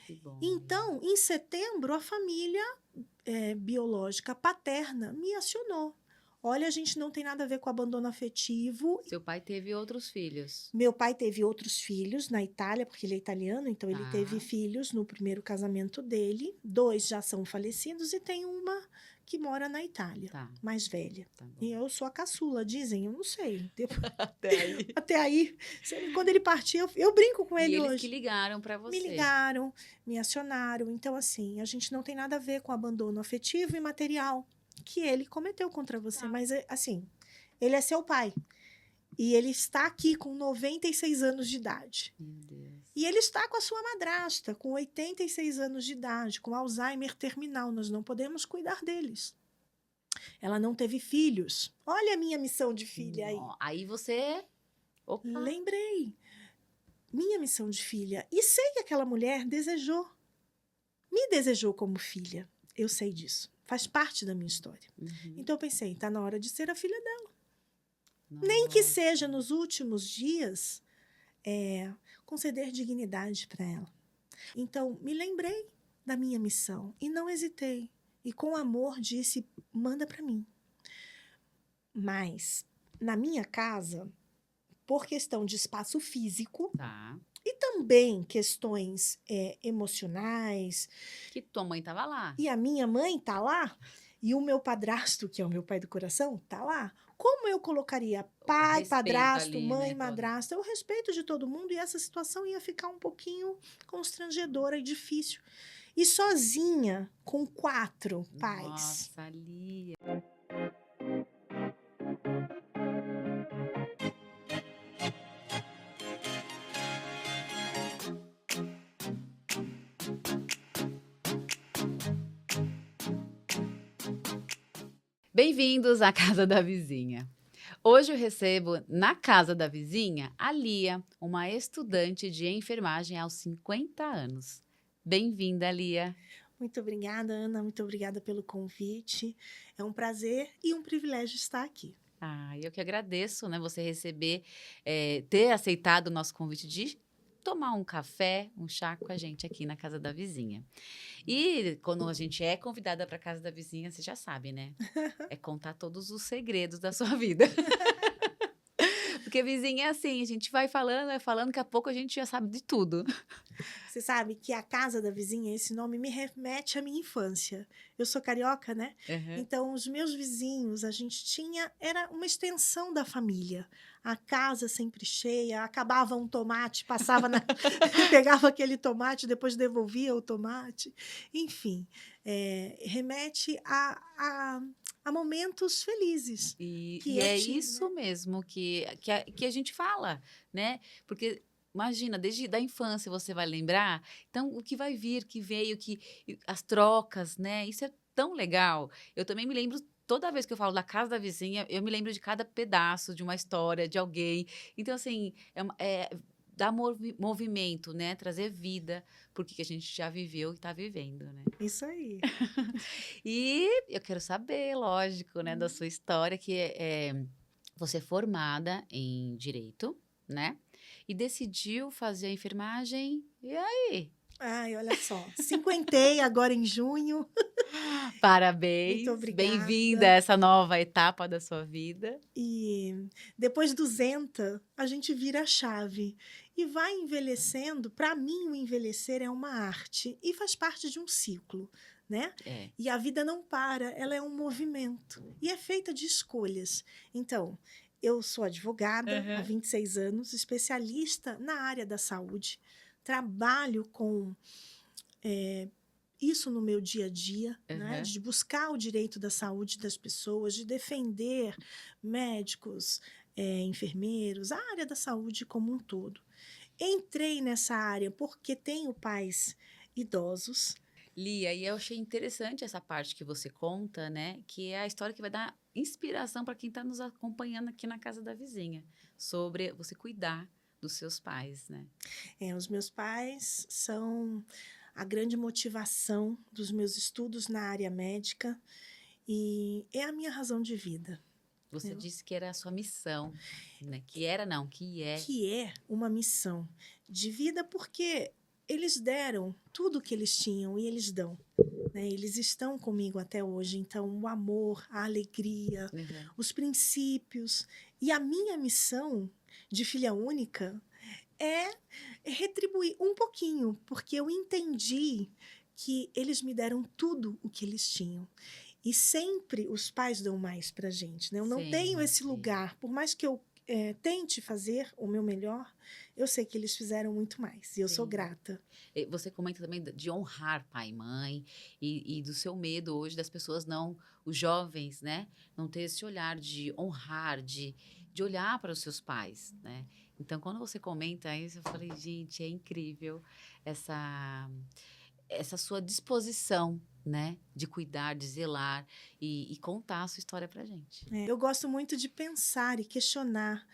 Que bom. Então, em setembro, a família biológica paterna me acionou. Olha, a gente não tem nada a ver com abandono afetivo. Seu pai teve outros filhos. Meu pai teve outros filhos na Itália, porque ele é italiano, então ele teve Tá. filhos no primeiro casamento dele. 2 já são falecidos e tem uma que mora na Itália, Tá. mais velha. Tá bom. E eu sou a caçula, dizem, eu não sei. Até aí. Até aí, quando ele partir, eu brinco com E ele eles hoje. que ligaram pra você. Me ligaram, me acionaram. Então, assim, a gente não tem nada a ver com abandono afetivo e material que ele cometeu contra você. Tá. Mas, assim, ele é seu pai. E ele está aqui com 96 anos de idade. Meu Deus. E ele está com a sua madrasta, com 86 anos de idade, com Alzheimer terminal. Nós não podemos cuidar deles. Ela não teve filhos. Olha a minha missão de filha aí. Aí você... Opa. Lembrei. Minha missão de filha. E sei que aquela mulher me desejou como filha. Eu sei disso. Faz parte da minha história. Uhum. Então eu pensei, tá na hora de ser a filha dela. Nossa. Nem que seja nos últimos dias, conceder dignidade para ela. Então, me lembrei da minha missão e não hesitei. E com amor disse, manda para mim. Mas, na minha casa, por questão de espaço físico, Tá. e também questões emocionais. Que tua mãe tava lá. E a minha mãe tá lá. E o meu padrasto, que é o meu pai do coração, tá lá. Como eu colocaria pai, respeito padrasto, ali, mãe, né, madrasta? O respeito de todo mundo. E essa situação ia ficar um pouquinho constrangedora e difícil. E sozinha, com 4 pais. Nossa, Lia. Bem-vindos à Casa da Vizinha. Hoje eu recebo na Casa da Vizinha a Lia, uma estudante de enfermagem aos 50 anos. Bem-vinda, Lia. Muito obrigada, Ana. Muito obrigada pelo convite. É um prazer e um privilégio estar aqui. Eu que agradeço, né, você receber, ter aceitado o nosso convite de tomar um café, um chá com a gente aqui na Casa da Vizinha. E quando a gente é convidada para a Casa da Vizinha, você já sabe, né? É contar todos os segredos da sua vida. Porque vizinha é assim, a gente vai falando, daqui a pouco a gente já sabe de tudo. Você sabe que a Casa da Vizinha, esse nome me remete à minha infância. Eu sou carioca, né? Uhum. Então, os meus vizinhos, era uma extensão da família. A casa sempre cheia, acabava um tomate, pegava aquele tomate, depois devolvia o tomate. Enfim, remete a momentos felizes. E que eu é tive, isso né? mesmo que a gente fala, né? Porque imagina, desde da infância você vai lembrar, então o que vai vir, que veio, as trocas, né? Isso é tão legal. Eu também me lembro, toda vez que eu falo da Casa da Vizinha, eu me lembro de cada pedaço de uma história, de alguém. Então, assim, dar movimento, né? Trazer vida porque que a gente já viveu e está vivendo, né? Isso aí. E eu quero saber, lógico, né, da sua história, que você é formada em Direito, né? E decidiu fazer a enfermagem, e aí? Ai, olha só. Cinquentei agora em junho. Muito Parabéns, bem-vinda a obrigada. essa nova etapa da sua vida. E depois dos 200, a gente vira a chave e vai envelhecendo. Para mim, o envelhecer é uma arte e faz parte de um ciclo, né? É. E a vida não para, ela é um movimento e é feita de escolhas. Então, eu sou advogada há 26 anos, especialista na área da saúde, trabalho com isso no meu dia a dia, né? De buscar o direito da saúde das pessoas, de defender médicos, enfermeiros, a área da saúde como um todo. Entrei nessa área porque tenho pais idosos. Lia, e eu achei interessante essa parte que você conta, né? Que é a história que vai dar inspiração para quem está nos acompanhando aqui na Casa da Vizinha, sobre você cuidar dos seus pais, né? Os meus pais são a grande motivação dos meus estudos na área médica e é a minha razão de vida. Você disse que era a sua missão, né? Que era, não, que é. Que é uma missão de vida, porque eles deram tudo o que eles tinham e eles dão, né? Eles estão comigo até hoje. Então, o amor, a alegria, Uhum. os princípios. E a minha missão de filha única é retribuir um pouquinho, porque eu entendi que eles me deram tudo o que eles tinham. E sempre os pais dão mais para a gente, né? Eu não tenho esse Sempre. lugar, por mais que eu tente fazer o meu melhor, eu sei que eles fizeram muito mais, e eu sou Sim. grata. E você comenta também de honrar pai e mãe e do seu medo hoje das pessoas não, os jovens, né, não ter esse olhar de honrar, de olhar para os seus pais, né? Então, quando você comenta isso, eu falei, gente, é incrível essa essa sua disposição, né, de cuidar, de zelar e contar a sua história pra gente. Eu gosto muito de pensar e questionar.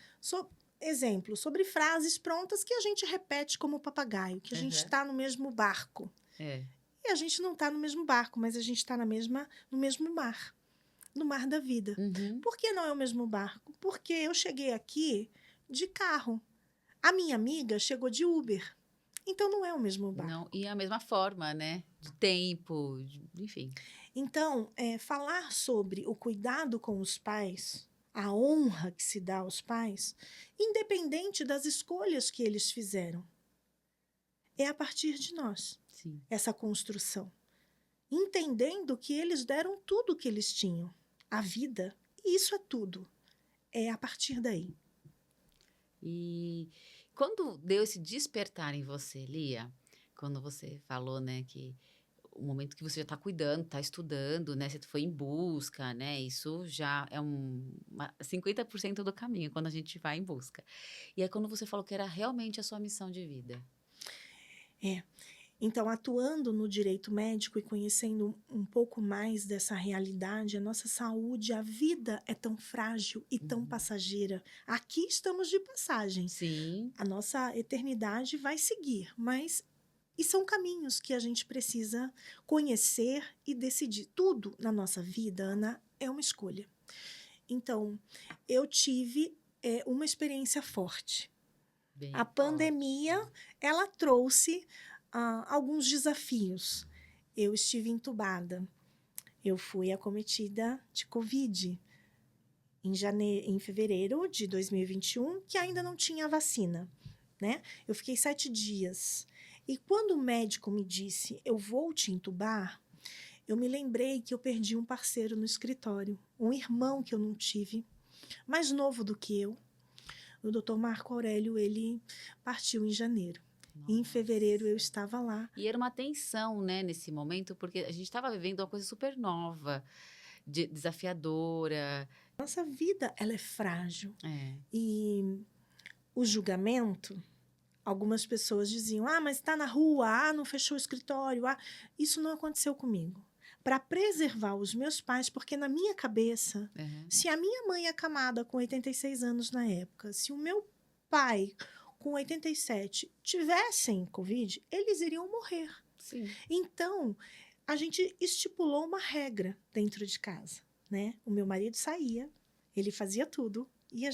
Exemplo, sobre frases prontas que a gente repete como papagaio, que a gente Aham. está no mesmo barco. É. E a gente não está no mesmo barco, mas a gente está no mesmo mar, no mar da vida. Uhum. Por que não é o mesmo barco? Porque eu cheguei aqui de carro. A minha amiga chegou de Uber. Então não é o mesmo Não, barco. e a mesma forma, né, de tempo, enfim. Então, falar sobre o cuidado com os pais, a honra que se dá aos pais, independente das escolhas que eles fizeram, é a partir de nós, Sim. essa construção. Entendendo que eles deram tudo o que eles tinham, a vida, e isso é tudo. É a partir daí. E quando deu esse despertar em você, Lia, quando você falou, né, que o momento que você já está cuidando, está estudando, né, você foi em busca, né, isso já é 50% do caminho, quando a gente vai em busca. E aí quando você falou que era realmente a sua missão de vida. É. Então, atuando no direito médico e conhecendo um pouco mais dessa realidade, a nossa saúde, a vida é tão frágil e tão Uhum. passageira. Aqui estamos de passagem. Sim, A nossa eternidade vai seguir, mas e são caminhos que a gente precisa conhecer e decidir. Tudo na nossa vida, Ana, é uma escolha. Então, eu tive uma experiência forte. A bem pandemia, forte. ela trouxe alguns desafios. Eu estive entubada. Eu fui acometida de Covid em fevereiro de 2021, que ainda não tinha vacina, né? Eu fiquei 7 dias. E quando o médico me disse, eu vou te entubar, eu me lembrei que eu perdi um parceiro no escritório, um irmão que eu não tive, mais novo do que eu. O doutor Marco Aurélio, ele partiu em janeiro. E em fevereiro eu Nossa. estava lá. E era uma tensão, né, nesse momento, porque a gente estava vivendo uma coisa super nova, desafiadora. Nossa vida, ela é frágil. É. E o julgamento, algumas pessoas diziam, mas está na rua, não fechou o escritório. Isso não aconteceu comigo. Para preservar os meus pais, porque na minha cabeça, Uhum. se a minha mãe acamada com 86 anos na época, se o meu pai com 87 tivessem Covid, eles iriam morrer. Sim. Então, a gente estipulou uma regra dentro de casa, né? O meu marido saía, ele fazia tudo, e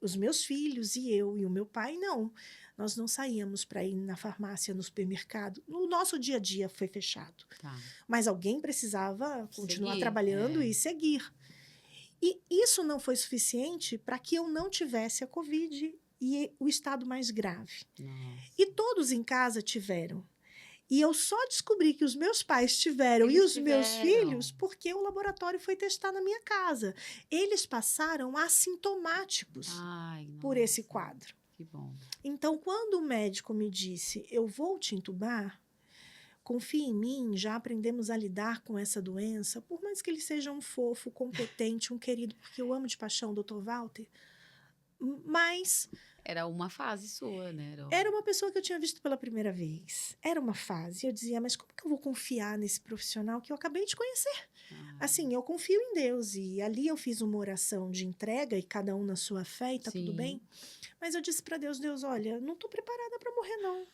os meus filhos e eu e o meu pai, não. Nós não saíamos para ir na farmácia, no supermercado. O nosso dia a dia foi fechado. Tá. Mas alguém precisava continuar Seguir. trabalhando É. e seguir. E isso não foi suficiente para que eu não tivesse a Covid e o estado mais grave. Nossa. E todos em casa tiveram. E eu só descobri que os meus pais tiveram e Eles os meus tiveram. filhos porque o laboratório foi testar na minha casa. Eles passaram assintomáticos Ai, por esse nossa. quadro. Que bom. Então, quando o médico me disse, eu vou te entubar, confie em mim, já aprendemos a lidar com essa doença, por mais que ele seja um fofo, competente, um querido, porque eu amo de paixão o Dr. Walter, mas Era uma fase sua, né? era uma pessoa que eu tinha visto pela primeira vez. Era uma fase. Eu dizia, mas como que eu vou confiar nesse profissional que eu acabei de conhecer? Ai, Assim, eu confio em Deus. E ali eu fiz uma oração de entrega, e cada um na sua fé, e tá tudo sim. bem. Mas eu disse para Deus, Deus, olha, não tô preparada para morrer, não.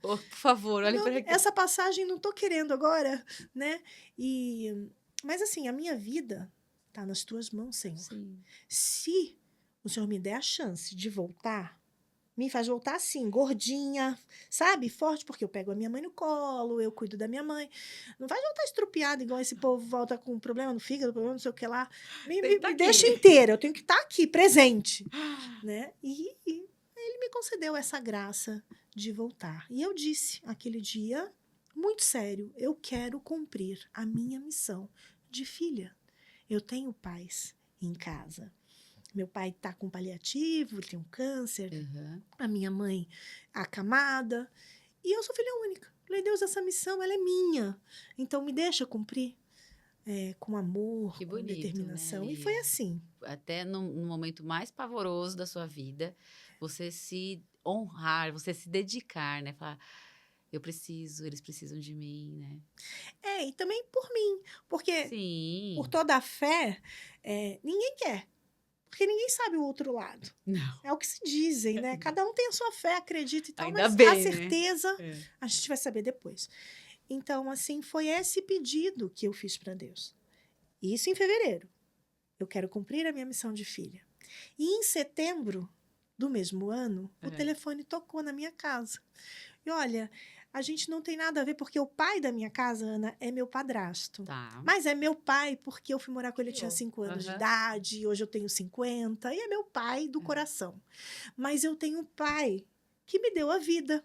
Oh, por favor, olhe Não, para cá. essa passagem não tô querendo agora, né? Mas assim, a minha vida tá nas tuas mãos, Senhor. Sim. Se o Senhor me der a chance de voltar, Me faz voltar assim, gordinha, sabe? Forte, porque eu pego a minha mãe no colo, eu cuido da minha mãe. Não vai voltar estrupiada, igual esse povo volta com problema no fígado, problema não sei o que lá. Tem que estar Me deixa aqui. inteira, eu tenho que estar aqui, presente, né? E ele me concedeu essa graça de voltar. E eu disse aquele dia, muito sério, eu quero cumprir a minha missão de filha. Eu tenho pais em casa. Meu pai está com paliativo, ele tem um câncer, Uhum. a minha mãe acamada, e eu sou filha única. Falei, Deus, essa missão, ela é minha, então me deixa cumprir com amor, Que com bonito, né? determinação. E foi assim. Até no momento mais pavoroso da sua vida, você se honrar, você se dedicar, né? Falar, eu preciso, eles precisam de mim, né? E também por mim, porque por Sim. toda a fé, ninguém quer, porque ninguém sabe o outro lado. Não. É o que se dizem, né? Cada um tem a sua fé, acredita e tal, Ainda mas a bem, né? certeza É. a gente vai saber depois. Então, assim, foi esse pedido que eu fiz para Deus. Isso em fevereiro. Eu quero cumprir a minha missão de filha. E em setembro do mesmo ano, o telefone tocou na minha casa. E olha, a gente não tem nada a ver, porque o pai da minha casa, Ana, é meu padrasto. Tá. Mas é meu pai porque eu fui morar com ele, eu tinha Criou. 5 anos de Aham. idade, hoje eu tenho 50, e é meu pai do coração. Mas eu tenho um pai que me deu a vida.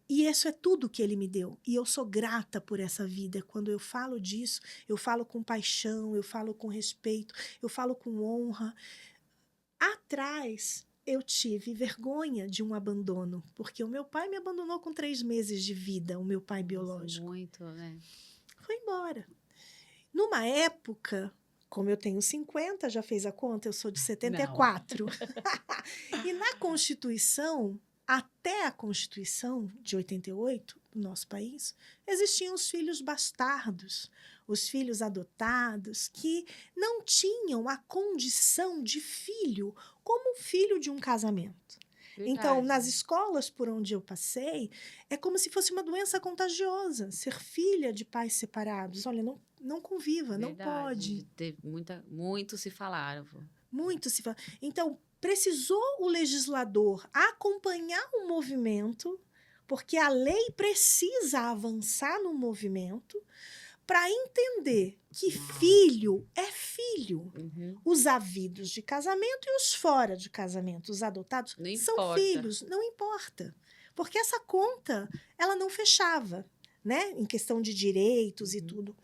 E isso é tudo que ele me deu. E eu sou grata por essa vida. Quando eu falo disso, eu falo com paixão, eu falo com respeito, eu falo com honra. Atrás, eu tive vergonha de um abandono, porque o meu pai me abandonou com 3 meses de vida, o meu pai biológico. Muito, né? Foi embora. Numa época, como eu tenho 50, já fez a conta, eu sou de 74. E na Constituição, até a Constituição de 88, do nosso país, existiam os filhos bastardos, os filhos adotados, que não tinham a condição de filho como filho de um casamento. Então, Verdade. nas escolas por onde eu passei, é como se fosse uma doença contagiosa, ser filha de pais separados. Olha, não conviva, não pode. Muito se falaram. Muito se fala. Então, precisou o legislador acompanhar o movimento, porque a lei precisa avançar no movimento para entender que filho é filho. Uhum. Os havidos de casamento e os fora de casamento, os adotados, Não são importa. filhos, não importa. Porque essa conta, ela não fechava, né? Em questão de direitos e tudo,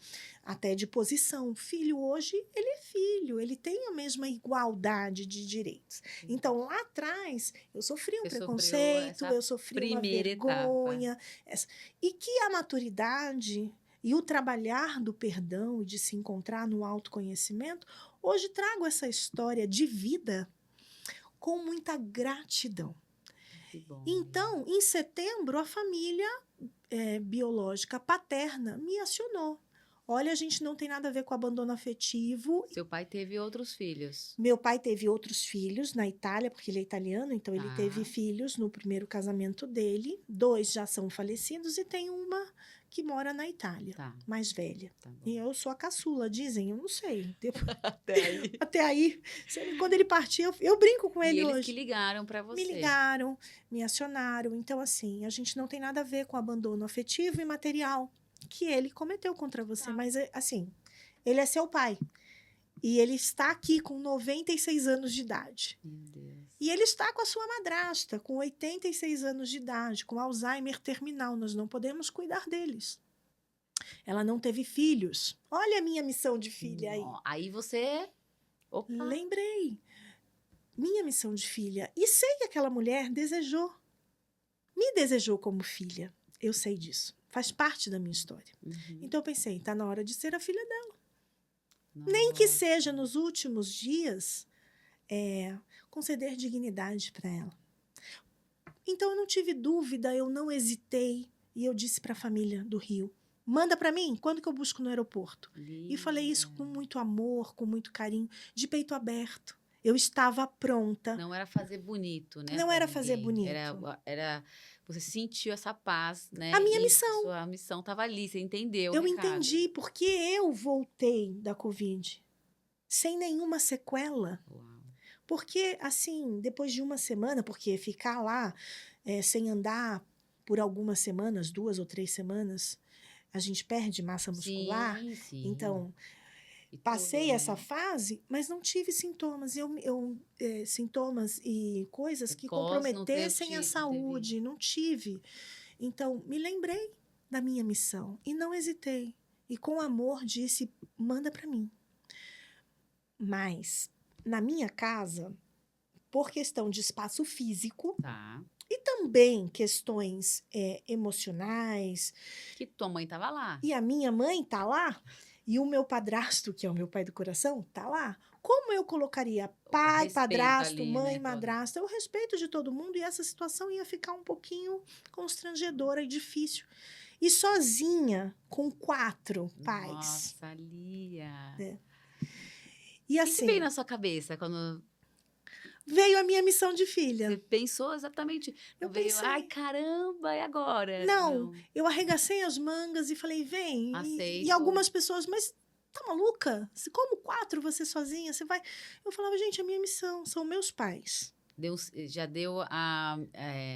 até de posição. Filho hoje, ele é filho, ele tem a mesma igualdade de direitos. Então, lá atrás, eu sofri um Você sofreu preconceito, essa eu sofri uma primeira vergonha. E que a maturidade e o trabalhar do perdão e de se encontrar no autoconhecimento, hoje trago essa história de vida com muita gratidão. Que bom. Então, em setembro, a família biológica paterna me acionou. Olha, a gente não tem nada a ver com abandono afetivo. Seu pai teve outros filhos. Meu pai teve outros filhos na Itália, porque ele é italiano, então ele teve filhos no primeiro casamento dele. 2 já são falecidos e tem uma que mora na Itália, mais velha. Tá bom. E eu sou a caçula, dizem, eu não sei. Até aí. Até aí, quando ele partiu, eu brinco com ele E eles hoje. que ligaram para você. Me ligaram, me acionaram. Então, assim, a gente não tem nada a ver com abandono afetivo e material que ele cometeu contra você. Mas, assim, ele é seu pai. E ele está aqui com 96 anos de idade. Meu Deus. E ele está com a sua madrasta, com 86 anos de idade, com Alzheimer terminal. Nós não podemos cuidar deles. Ela não teve filhos. Olha a minha missão de filha aí. Aí você... Opa. Lembrei. Minha missão de filha. E sei que aquela mulher me desejou como filha. Eu sei disso. Faz parte da minha história. Então eu pensei, está na hora de ser a filha dela. Nossa. Nem que seja nos últimos dias, conceder dignidade para ela. Então eu não tive dúvida, eu não hesitei. E eu disse para a família do Rio, manda para mim, quando que eu busco no aeroporto? E falei isso com muito amor, com muito carinho, de peito aberto. Eu estava pronta. Não era fazer bonito, né? Não era fazer bonito. Era você sentiu essa paz, né? A minha missão. Sua missão estava ali, você entendeu. Eu entendi porque eu voltei da Covid sem nenhuma sequela. Uau. Porque, assim, depois de uma semana, porque ficar lá sem andar por algumas semanas, 2 ou 3 semanas, a gente perde massa muscular. Sim, sim. Então, E tudo, passei essa né? fase, mas não tive sintomas. Sintomas e coisas que Precoce não comprometessem a não teve. saúde, não tive. Então, me lembrei da minha missão e não hesitei. E com amor disse: manda para mim. Mas, na minha casa, por questão de espaço físico Tá. e também questões emocionais, Que tua mãe tava lá. e a minha mãe tá lá, e o meu padrasto, que é o meu pai do coração, tá lá. Como eu colocaria O pai, respeito padrasto, ali, mãe, né, todo. madrasta? O respeito de todo mundo, e essa situação ia ficar um pouquinho constrangedora e difícil. E sozinha, com 4 pais, Nossa, Lia. né? E O que veio assim, na sua cabeça quando veio a minha missão de você filha. pensou exatamente? Eu Não veio, ai, pensei, caramba, e agora? não, Não, eu arregacei as mangas e falei, vem. E aceito. algumas pessoas, mas tá maluca? Como 4 você sozinha? Você vai. Eu falava, gente, é minha missão, são meus pais. Já deu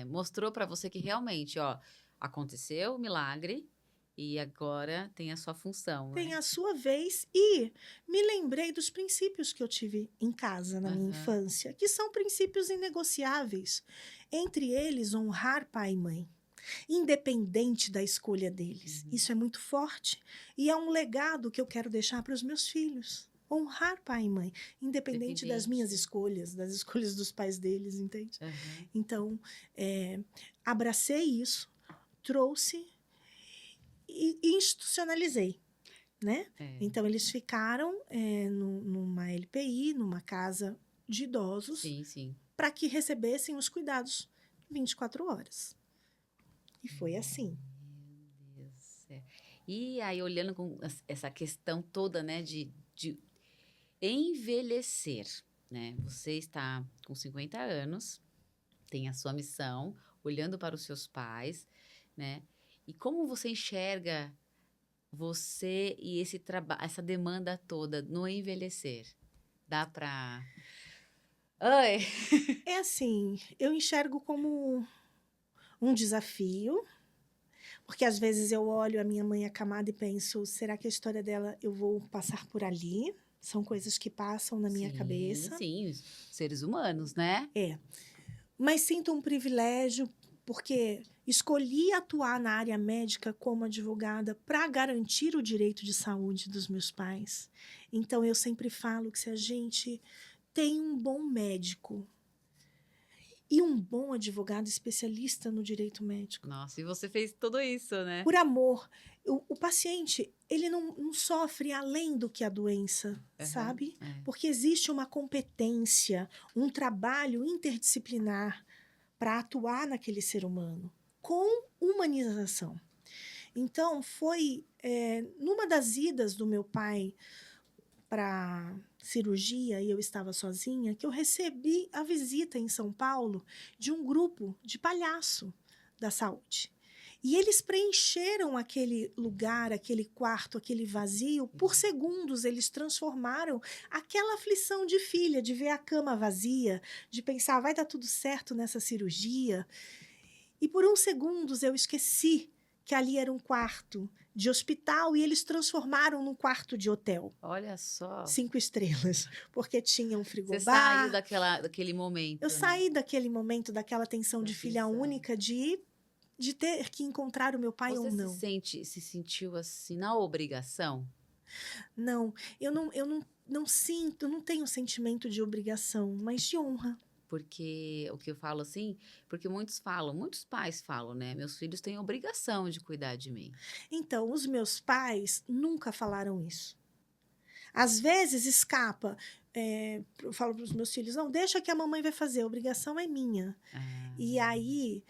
mostrou pra você que realmente, ó, aconteceu o milagre e agora tem a sua função, Tem né? a sua vez e me lembrei dos princípios que eu tive em casa na minha Aham. infância, que são princípios inegociáveis. Entre eles, honrar pai e mãe, independente da escolha deles. Uhum. Isso é muito forte e é um legado que eu quero deixar para os meus filhos. Honrar pai e mãe, independente das minhas Independente. escolhas, das escolhas dos pais deles, entende? Aham. Então, abracei isso, trouxe e institucionalizei, né? É, Então, eles ficaram numa LPI, numa casa de idosos, sim, sim. para que recebessem os cuidados 24 horas. E foi assim. Meu Deus do céu. E aí, olhando com essa questão toda, né, de envelhecer, né? Você está com 50 anos, tem a sua missão, olhando para os seus pais, né? E como você enxerga você e esse trabalho, essa demanda toda no envelhecer? Dá para... Ai! É assim, eu enxergo como um desafio, porque às vezes eu olho a minha mãe acamada e penso, será que a história dela eu vou passar por ali? São coisas que passam na minha Sim, cabeça. sim, seres humanos, né? É, mas sinto um privilégio porque escolhi atuar na área médica como advogada para garantir o direito de saúde dos meus pais. Então eu sempre falo que se a gente tem um bom médico e um bom advogado especialista no direito médico, Nossa, e você fez tudo isso, né? por amor, o paciente ele não sofre além do que a doença, Aham, sabe? é. Porque existe uma competência, um trabalho interdisciplinar para atuar naquele ser humano, com humanização. Então, foi numa das idas do meu pai para cirurgia e eu estava sozinha que eu recebi a visita em São Paulo de um grupo de palhaço da saúde. E eles preencheram aquele lugar, aquele quarto, aquele vazio. Por segundos, eles transformaram aquela aflição de filha, de ver a cama vazia, de pensar, vai dar tudo certo nessa cirurgia. E por uns segundos eu esqueci que ali era um quarto de hospital e eles transformaram num quarto de hotel. Olha só. 5 estrelas, porque tinha um Você saiu frigobar. daquele Eu momento, né? saí daquele momento, daquela tensão Da de filha aflição. única, de ter que encontrar o meu pai ou Você não. se sentiu assim na obrigação? Não, eu não sinto, não tenho sentimento de obrigação, mas de honra. Porque o que eu falo assim, porque muitos pais falam, né? Meus filhos têm obrigação de cuidar de mim. Então, os meus pais nunca falaram isso. Às vezes escapa. Eu falo para os meus filhos: não, deixa que a mamãe vai fazer, a obrigação é minha. Ah, E aí,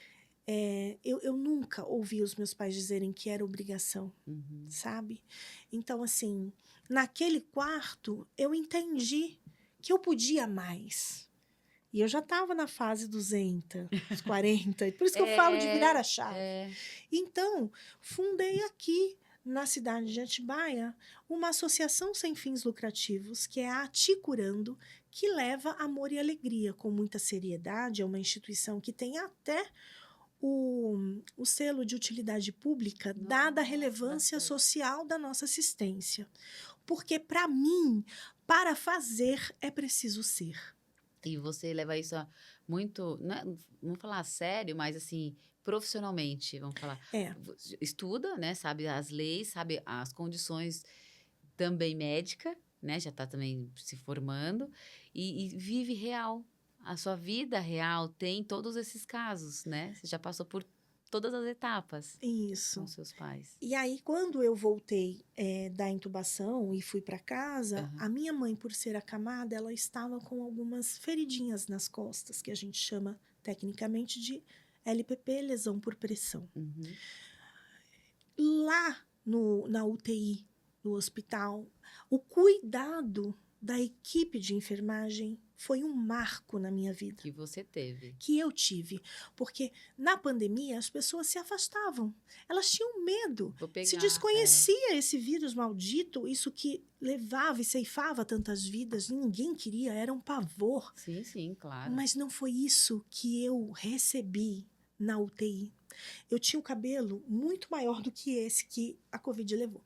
eu nunca ouvi os meus pais dizerem que era obrigação, uhum. sabe? Então, assim, naquele quarto, eu entendi que eu podia mais. E eu já estava na fase 200, os 40, e por isso que eu falo de virar a chave. Então, fundei aqui, na cidade de Atibaia, uma associação sem fins lucrativos, que é a Ati Curando, que leva amor e alegria com muita seriedade. É uma instituição que tem até o selo de utilidade pública, dada a Nossa, relevância bastante. social da nossa assistência. Porque, para mim, para fazer é preciso ser. E você leva isso a muito, né, vamos falar a sério, mas assim, profissionalmente, vamos falar. É, Estuda, né, sabe as leis, sabe as condições também médica, né, já está também se formando, e vive real. A sua vida real tem todos esses casos, né? Você já passou por todas as etapas com isso. seus pais. E aí, quando eu voltei da intubação e fui para casa, Aham. a minha mãe, por ser acamada, ela estava com algumas feridinhas nas costas, que a gente chama tecnicamente de LPP, lesão por pressão. Uhum. Lá na UTI, no hospital, o cuidado da equipe de enfermagem foi um marco na minha vida. Que você teve. Que eu tive, porque na pandemia as pessoas se afastavam, elas tinham medo, Vou se pegar. desconhecia esse vírus maldito, isso que levava e ceifava tantas vidas, ninguém queria, era um pavor, Sim, sim, claro. mas não foi isso que eu recebi na UTI. Eu tinha um cabelo muito maior do que esse que a Covid levou.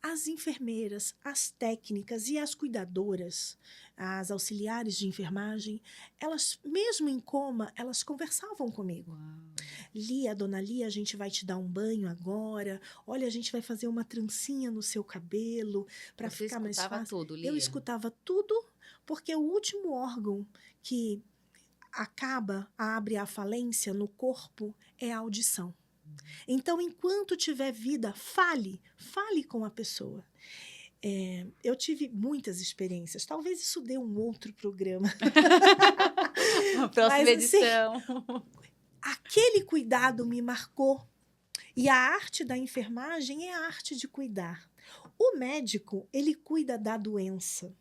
As enfermeiras, as técnicas e as cuidadoras, as auxiliares de enfermagem, elas, mesmo em coma, elas conversavam comigo. Uau. Lia, dona Lia, a gente vai te dar um banho agora. Olha, a gente vai fazer uma trancinha no seu cabelo para Você ficar mais escutava fácil. tudo, Eu Lia? escutava tudo, porque o último órgão que abre a falência no corpo é a audição. Então, enquanto tiver vida, fale com a pessoa. Eu tive muitas experiências, talvez isso dê um outro programa. A próxima Mas, assim, edição. aquele cuidado me marcou. E a arte da enfermagem é a arte de cuidar. O médico, ele cuida da doença.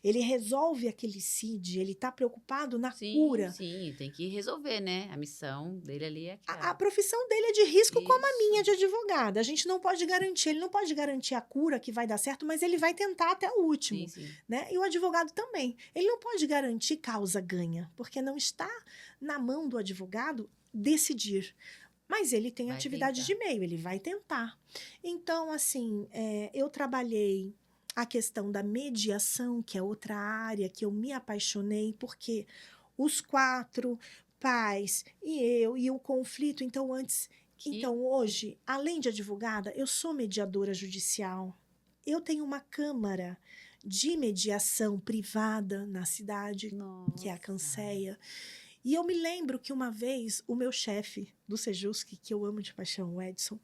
Ele resolve aquele CID, ele está preocupado na Sim, cura. sim, tem que resolver, né? A missão dele ali é A aquela. profissão dele é de risco como a minha Isso. de advogada. A gente não pode garantir, ele não pode garantir a cura que vai dar certo, mas ele vai tentar até o último, Sim, sim. né? E o advogado também. Ele não pode garantir causa ganha, porque não está na mão do advogado decidir. Mas ele tem Vai atividade tentar. de meio, ele vai tentar. Então, assim, eu trabalhei a questão da mediação, que é outra área que eu me apaixonei, porque os 4 pais e o conflito, então antes, então hoje, além de advogada, eu sou mediadora judicial. Eu tenho uma câmara de mediação privada na cidade, que é a Nossa. Canseia. E eu me lembro que uma vez o meu chefe do Sejusc, que eu amo de paixão, o Edson,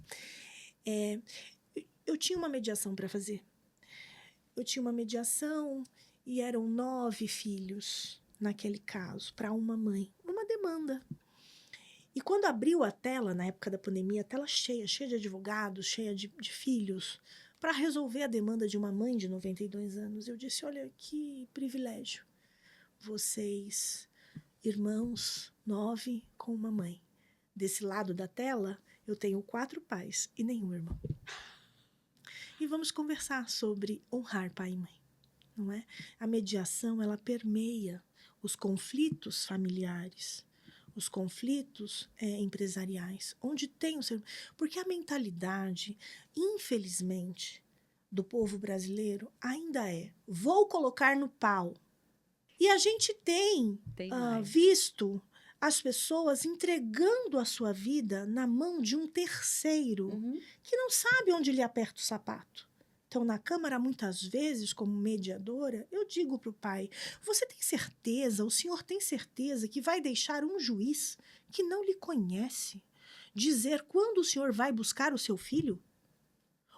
eu tinha uma mediação para fazer. Eu tinha uma mediação e eram 9 filhos naquele caso, para uma mãe, uma demanda. E quando abriu a tela, na época da pandemia, a tela cheia de advogados, cheia de filhos, para resolver a demanda de uma mãe de 92 anos, eu disse, olha, que privilégio. Vocês, irmãos, 9 com uma mãe. Desse lado da tela, eu tenho 4 pais e nenhum irmão. E vamos conversar sobre honrar pai e mãe, não é? A mediação, ela permeia os conflitos familiares, os conflitos empresariais, onde tem o ser... Porque a mentalidade, infelizmente, do povo brasileiro ainda é, vou colocar no pau. E a gente tem visto as pessoas entregando a sua vida na mão de um terceiro que não sabe onde lhe aperta o sapato. Então, na Câmara, muitas vezes, como mediadora, eu digo para o pai, você tem certeza, o senhor tem certeza que vai deixar um juiz que não lhe conhece dizer quando o senhor vai buscar o seu filho?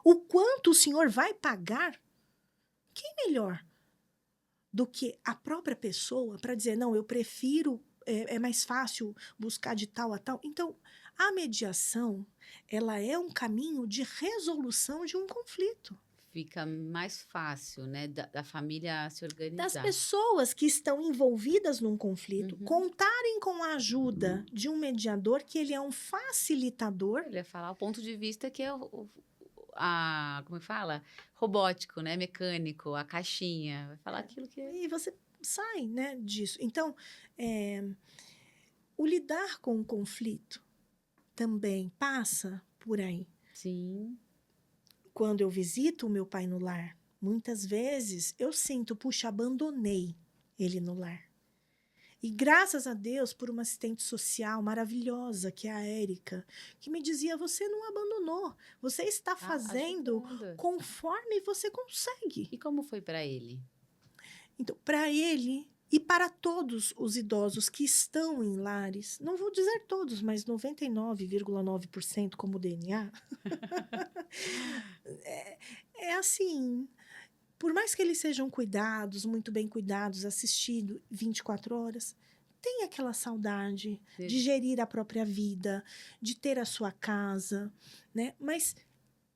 O quanto o senhor vai pagar? Quem melhor do que a própria pessoa para dizer, não, eu prefiro, é mais fácil buscar de tal a tal. Então, a mediação, ela é um caminho de resolução de um conflito. Fica mais fácil, né, da família se organizar. Das pessoas que estão envolvidas num conflito, contarem com a ajuda de um mediador, que ele é um facilitador. Ele ia falar o ponto de vista que é como é que fala? Robótico, né? Mecânico, a caixinha. Vai falar aquilo que... E você sai, né, disso. Então, o lidar com o conflito também passa por aí. Sim. Quando eu visito o meu pai no lar, muitas vezes eu sinto, puxa, abandonei ele no lar. E graças a Deus por uma assistente social maravilhosa, que é a Érica, que me dizia, você não abandonou, você está fazendo Ajudando. conforme você consegue. E como foi para ele? Então, para ele e para todos os idosos que estão em lares, não vou dizer todos, mas 99,9% como DNA, é assim, por mais que eles sejam cuidados, muito bem cuidados, assistidos 24 horas, tem aquela saudade de gerir a própria vida, de ter a sua casa, né? Mas,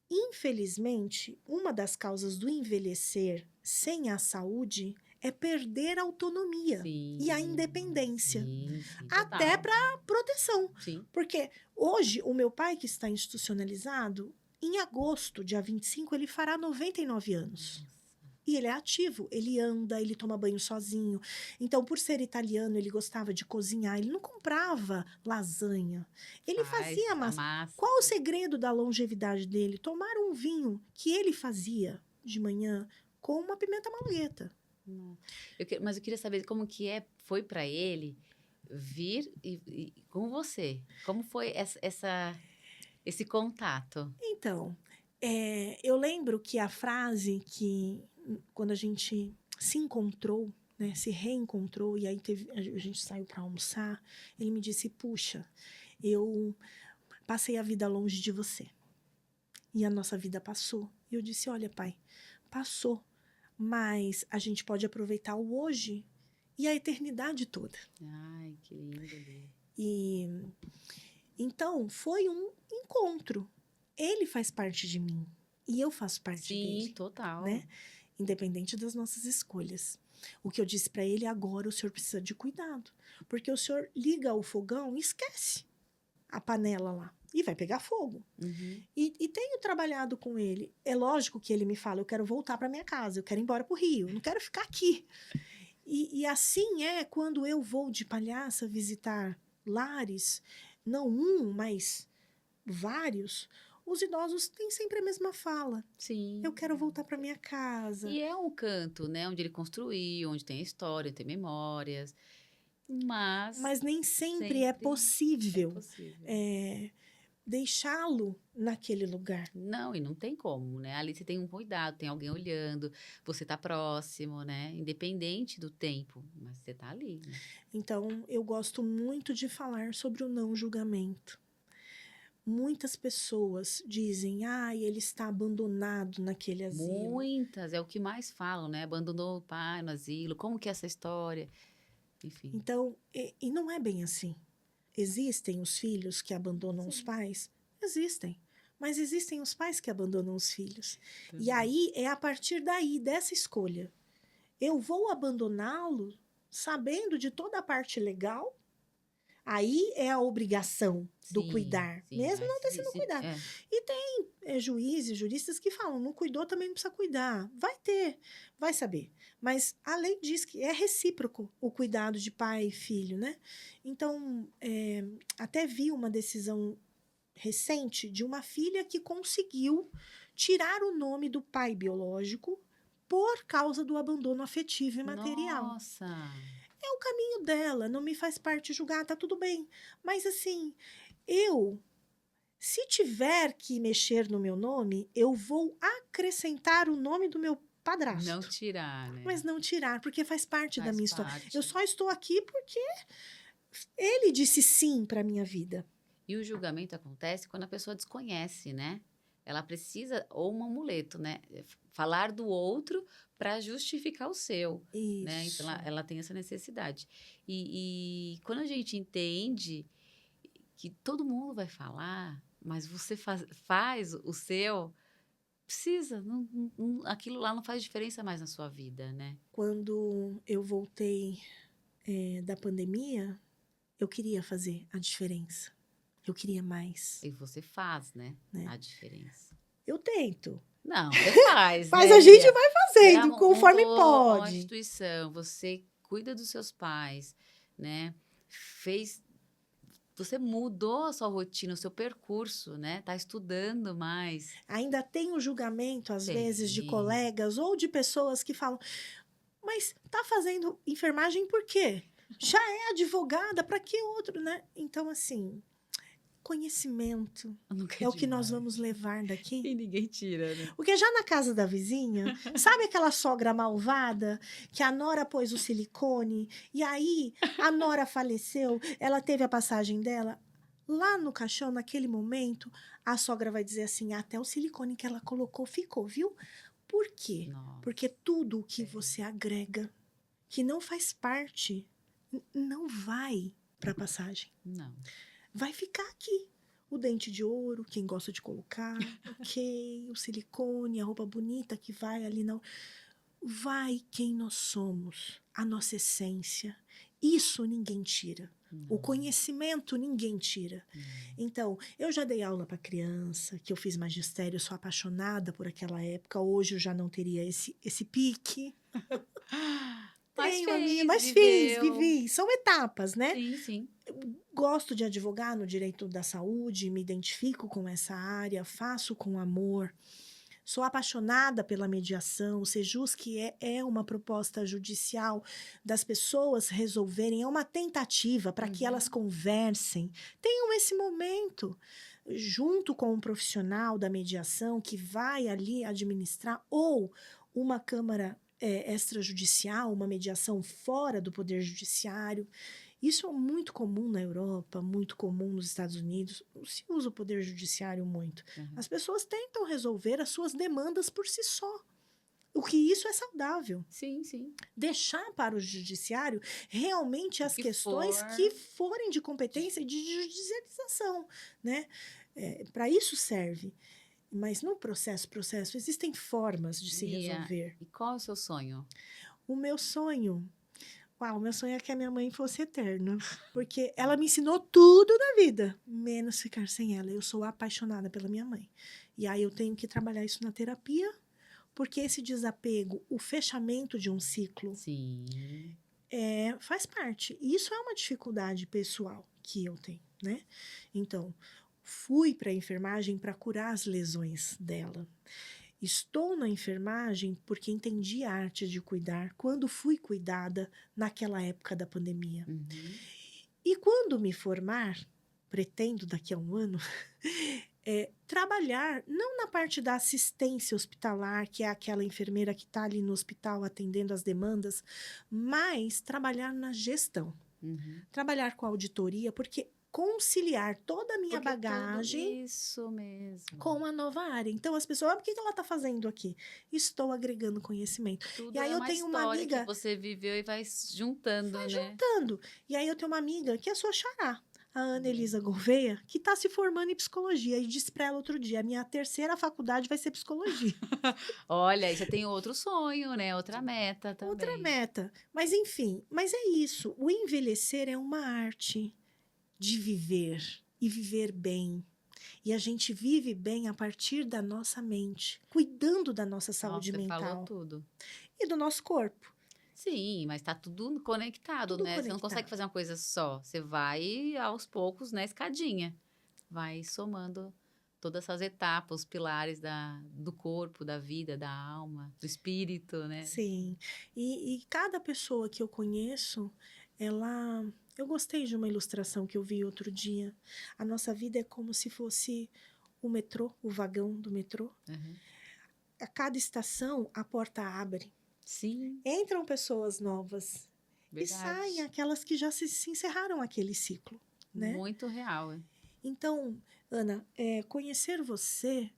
infelizmente, uma das causas do envelhecer sem a saúde é perder a autonomia Sim, e a independência, sim, até total. para proteção. Sim. Porque hoje, o meu pai, que está institucionalizado, em agosto, dia 25, ele fará 99 anos. E ele é ativo, ele anda, ele toma banho sozinho. Então, por ser italiano, ele gostava de cozinhar. Ele não comprava lasanha. Ele fazia A massa. massa. Qual o segredo da longevidade dele? Tomar um vinho que ele fazia de manhã com uma pimenta malagueta. Mas eu queria saber como que foi para ele vir com você. Como foi esse contato? Então, eu lembro que a frase que, quando a gente se encontrou, né, se reencontrou, e aí a gente saiu para almoçar, ele me disse, puxa, eu passei a vida longe de você. E a nossa vida passou. E eu disse, olha, pai, passou, mas a gente pode aproveitar o hoje e a eternidade toda. Ai, que lindo. E então foi um encontro. Ele faz parte de mim e eu faço parte dele. Sim, total. Né? Independente das nossas escolhas. O que eu disse para ele agora, o senhor precisa de cuidado, porque o senhor liga o fogão e esquece a panela lá e vai pegar fogo. Uhum. E tenho trabalhado com ele. É lógico que ele me fala, eu quero voltar para minha casa, eu quero ir embora para o Rio, eu não quero ficar aqui. E assim é quando eu vou de palhaça visitar lares, não um, mas vários. Os idosos têm sempre a mesma fala. Sim. Eu quero voltar para minha casa. E é um canto, né? Onde ele construiu, onde tem história, tem memórias. Mas nem sempre é possível, possível. Deixá-lo naquele lugar. Não, e não tem como, né? Ali você tem um cuidado, tem alguém olhando, você tá próximo, né? Independente do tempo, mas você tá ali. Né? Então, eu gosto muito de falar sobre o não julgamento. Muitas pessoas dizem, ele está abandonado naquele asilo. Muitas, é o que mais falam, né? Abandonou o pai no asilo, como que é essa história? Enfim. Então, e não é bem assim. Existem os filhos que abandonam os pais? Existem. Mas existem os pais que abandonam os filhos. E aí, é a partir daí, dessa escolha. Eu vou abandoná-lo sabendo de toda a parte legal. Aí é a obrigação do cuidar, mesmo não ter sido cuidado. E tem juízes, juristas que falam, não cuidou, também não precisa cuidar. Vai ter, vai saber. Mas a lei diz que é recíproco o cuidado de pai e filho, né? Então, até vi uma decisão recente de uma filha que conseguiu tirar o nome do pai biológico por causa do abandono afetivo e material. Nossa! É o caminho dela, não me faz parte julgar, tá tudo bem. Mas assim, se tiver que mexer no meu nome, eu vou acrescentar o nome do meu padrasto. Não tirar, né? Mas não tirar, porque faz parte da minha história. Parte. Eu só estou aqui porque ele disse sim para minha vida. E o julgamento acontece quando a pessoa desconhece, né? Ela precisa, ou um amuleto, né? Falar do outro para justificar o seu. Isso. Né? Então, ela tem essa necessidade. E quando a gente entende que todo mundo vai falar, mas você faz o seu, precisa. Aquilo lá não faz diferença mais na sua vida, né? Quando eu voltei da pandemia, eu queria fazer a diferença. Eu queria mais. E você faz, né? A diferença. Eu tento. Não, você faz, Mas né, a gente Lia? vai Você fazendo conforme montou uma pode. instituição, você cuida dos seus pais, né? Fez, você mudou a sua rotina, o seu percurso, né? Tá estudando mais. Ainda tem o julgamento, às vezes, de Tem. colegas ou de pessoas que falam: mas tá fazendo enfermagem por quê? Já é advogada, para que outro, né? Então, assim, conhecimento Nunca é é o que nós demais. vamos levar daqui. E ninguém tira, né? Porque já na casa da vizinha, sabe aquela sogra malvada que a nora pôs o silicone e aí a nora faleceu, ela teve a passagem dela? Lá no caixão, naquele momento, a sogra vai dizer assim: até o silicone que ela colocou ficou, viu? Por quê? Porque Nossa, tudo o que é. você agrega, que não faz parte, não vai para a passagem. Não. Vai ficar aqui. O dente de ouro, quem gosta de colocar, ok. O silicone, a roupa bonita que vai ali. Não. Vai quem nós somos, a nossa essência. Isso ninguém tira. O Não. conhecimento ninguém tira. Não. Então, eu já dei aula para criança, que eu fiz magistério, eu sou apaixonada por aquela época. Hoje eu já não teria esse pique. Mas Tenho a minha, fez, mas fiz, viveu. vivi. São etapas, né? Sim, sim. Gosto de advogar no direito da saúde, me identifico com essa área, faço com amor. Sou apaixonada pela mediação. O Sejusc é uma proposta judicial das pessoas resolverem, é uma tentativa para que elas conversem, tenham esse momento junto com um profissional da mediação que vai ali administrar, ou uma câmara extrajudicial, uma mediação fora do poder judiciário. Isso é muito comum na Europa, muito comum nos Estados Unidos. Se usa o poder judiciário muito. Uhum. As pessoas tentam resolver as suas demandas por si só. O que isso é saudável. Sim, sim. Deixar para o judiciário realmente as que questões for. que forem de competência e de judicialização, né? Para isso serve. Mas no processo, existem formas de se Lia, resolver. e qual é o seu sonho? O meu sonho é que a minha mãe fosse eterna. Porque ela me ensinou tudo na vida, menos ficar sem ela. Eu sou apaixonada pela minha mãe. E aí eu tenho que trabalhar isso na terapia, porque esse desapego, o fechamento de um ciclo, Sim. faz parte. E isso é uma dificuldade pessoal que eu tenho, né? Então, fui para a enfermagem para curar as lesões dela. Estou na enfermagem porque entendi a arte de cuidar quando fui cuidada naquela época da pandemia. Uhum. E quando me formar, pretendo daqui a um ano, trabalhar não na parte da assistência hospitalar, que é aquela enfermeira que está ali no hospital atendendo as demandas, mas trabalhar na gestão. Uhum. Trabalhar com auditoria, porque conciliar toda a minha Porque bagagem tudo isso mesmo. com a nova área. Então, as pessoas, o que ela está fazendo aqui? Estou agregando conhecimento. Tudo E aí é eu uma tenho uma história que amiga, você viveu e vai juntando, né? juntando. E aí eu tenho uma amiga que é a sua xará, a Ana Elisa Gouveia, que está se formando em psicologia. E disse para ela outro dia, a minha terceira faculdade vai ser psicologia. Olha, aí você tem outro sonho, né? Outra meta Outra também. meta. Mas enfim, mas é isso. O envelhecer é uma arte de viver e viver bem. E a gente vive bem a partir da nossa mente, cuidando da nossa saúde Nossa, você falou mental tudo. e do nosso corpo. Sim, mas tá tudo conectado, Tudo né? Você não consegue conectado. fazer uma coisa só. Você vai aos poucos na escadinha. Vai somando todas essas etapas, os pilares do corpo, da vida, da alma, do espírito, né? Sim. E cada pessoa que eu conheço, ela. Eu gostei de uma ilustração que eu vi outro dia. A nossa vida é como se fosse o metrô, o vagão do metrô. Uhum. A cada estação, a porta abre. Sim, Entram pessoas novas e saem verdade. aquelas que já se encerraram aquele ciclo, né? Muito real. Então, Ana, conhecer você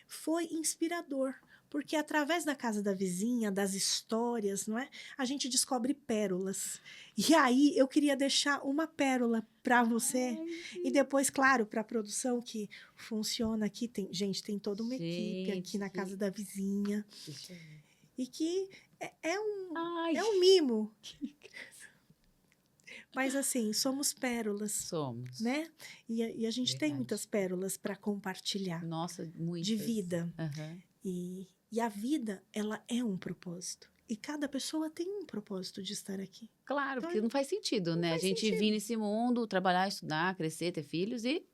foi inspirador, porque através da casa da vizinha, das histórias, não é? A gente descobre pérolas. E aí eu queria deixar uma pérola para você e depois, claro, para a produção que funciona aqui, tem toda uma equipe aqui Gente, na casa da vizinha deixa eu ver. e que é Ai, um mimo. Mas assim, somos pérolas, Somos. né? E a gente tem Verdade. muitas pérolas para compartilhar Nossa, de muitas. vida. Aham. E a vida, ela é um propósito. E cada pessoa tem um propósito de estar aqui. Claro, Então, porque não faz sentido, né? A faz gente vir sentido. nesse mundo, trabalhar, estudar, crescer, ter filhos e...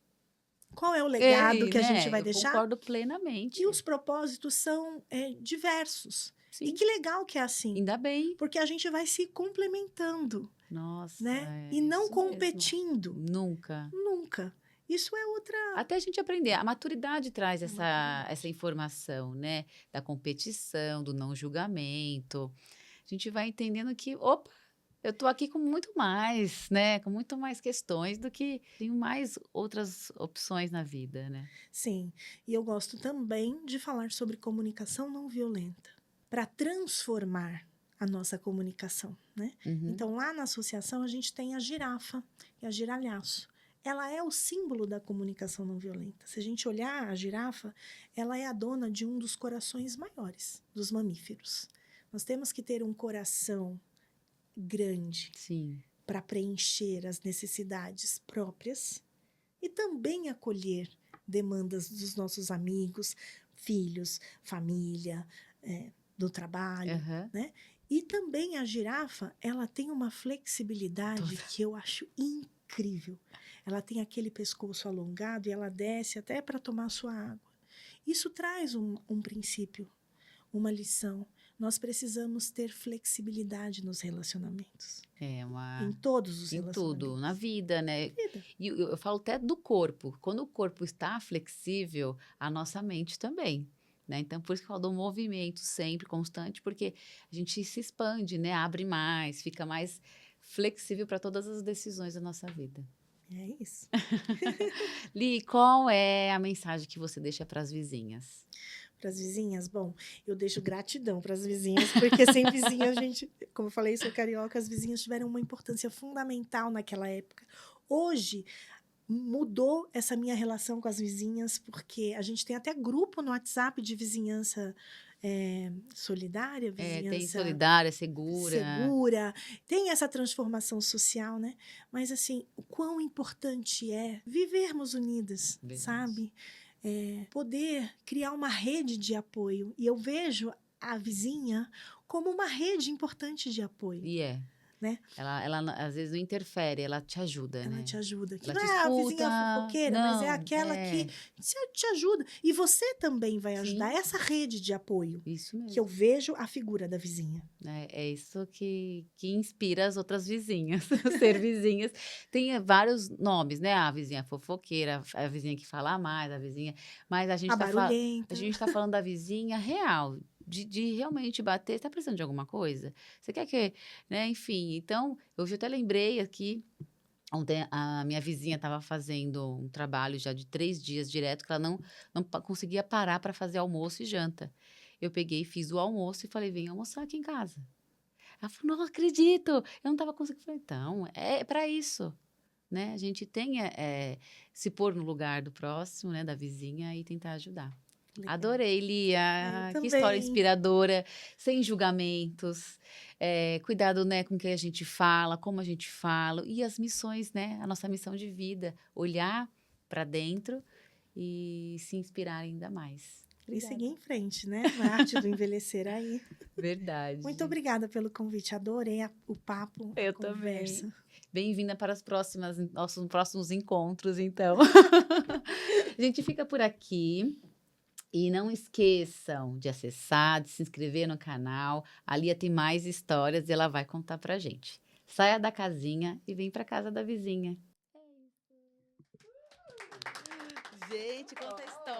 Qual é o legado Ei, que a gente né? vai Eu deixar? concordo plenamente. E os propósitos são diversos. E Sim, que legal que é assim. ainda bem. Porque a gente vai se complementando, Nossa, né? é E não isso mesmo. competindo. Nunca. Nunca. Isso é outra... Até a gente aprender. A maturidade traz Maturidade. essa informação, né? Da competição, do não julgamento. A gente vai entendendo que, opa, eu tô aqui com muito mais, né? Com muito mais questões do que tenho mais outras opções na vida, né? Sim. E eu gosto também de falar sobre comunicação não violenta. Para transformar a nossa comunicação, né? Uhum. Então, lá na associação, a gente tem a girafa e a giralhaço. Ela é o símbolo da comunicação não violenta. Se a gente olhar a girafa, ela é a dona de um dos corações maiores dos mamíferos. Nós temos que ter um coração grande Sim. para preencher as necessidades próprias e também acolher demandas dos nossos amigos, filhos, família, do trabalho, Aham. né? E também a girafa, ela tem uma flexibilidade que eu acho incrível. Ela tem aquele pescoço alongado e ela desce até para tomar sua água. Isso traz um princípio, uma lição. Nós precisamos ter flexibilidade nos relacionamentos. É Em todos os em relacionamentos. tudo, na vida, né? Vida. E eu falo até do corpo. Quando o corpo está flexível, a nossa mente também. Né? Então, por isso que eu falo do movimento sempre constante, porque a gente se expande, né? Abre mais, fica mais flexível para todas as decisões da nossa vida. É isso. Li, qual é a mensagem que você deixa para as vizinhas? Para as vizinhas, bom, eu deixo gratidão para as vizinhas, porque sem vizinhas a gente, como eu falei, sou carioca, as vizinhas tiveram uma importância fundamental naquela época. Hoje, mudou essa minha relação com as vizinhas, porque a gente tem até grupo no WhatsApp de vizinhança solidária, Tem vizinhança solidária, segura. segura, tem essa transformação social, né? Mas assim, o quão importante é vivermos unidas, Verdade. sabe? Poder criar uma rede de apoio. E eu vejo a vizinha como uma rede importante de apoio. E né? Ela às vezes não interfere, ela te ajuda, Ela né? te ajuda. Que Ela não te é a vizinha escuta. fofoqueira, mas é Não, aquela que te ajuda. E você também vai ajudar Sim. essa rede de apoio. Isso mesmo. Que eu vejo a figura da vizinha. É isso que inspira as outras vizinhas, ser vizinhas. Tem vários nomes, né? A vizinha fofoqueira, a vizinha que fala mais, a vizinha... Mas a gente barulhenta. a gente tá falando da vizinha real, de realmente bater. Você tá precisando de alguma coisa? Você quer que... Né? Enfim, então, hoje eu até lembrei aqui, ontem a minha vizinha estava fazendo um trabalho já de 3 dias direto, que ela não conseguia parar para fazer almoço e janta. Eu peguei, fiz o almoço e falei, vem almoçar aqui em casa. Ela falou, não acredito, eu não estava conseguindo. Eu falei, então, é para isso, né? A gente tem se pôr no lugar do próximo, né? Da vizinha e tentar ajudar. Legal. Adorei, Lia, Eu que história também. inspiradora, sem julgamentos, cuidado, né, com o que a gente fala, como a gente fala, e as missões, né, a nossa missão de vida, olhar para dentro e se inspirar ainda mais. E seguir em frente, né? Na arte do envelhecer aí. Verdade. Muito obrigada pelo convite. Adorei o papo, a conversa. Também. Bem-vinda para os nossos próximos encontros, então. A gente fica por aqui. E não esqueçam de acessar, de se inscrever no canal. A Lia tem mais histórias e ela vai contar pra gente. Saia da casinha e vem pra casa da vizinha. Gente, conta a história.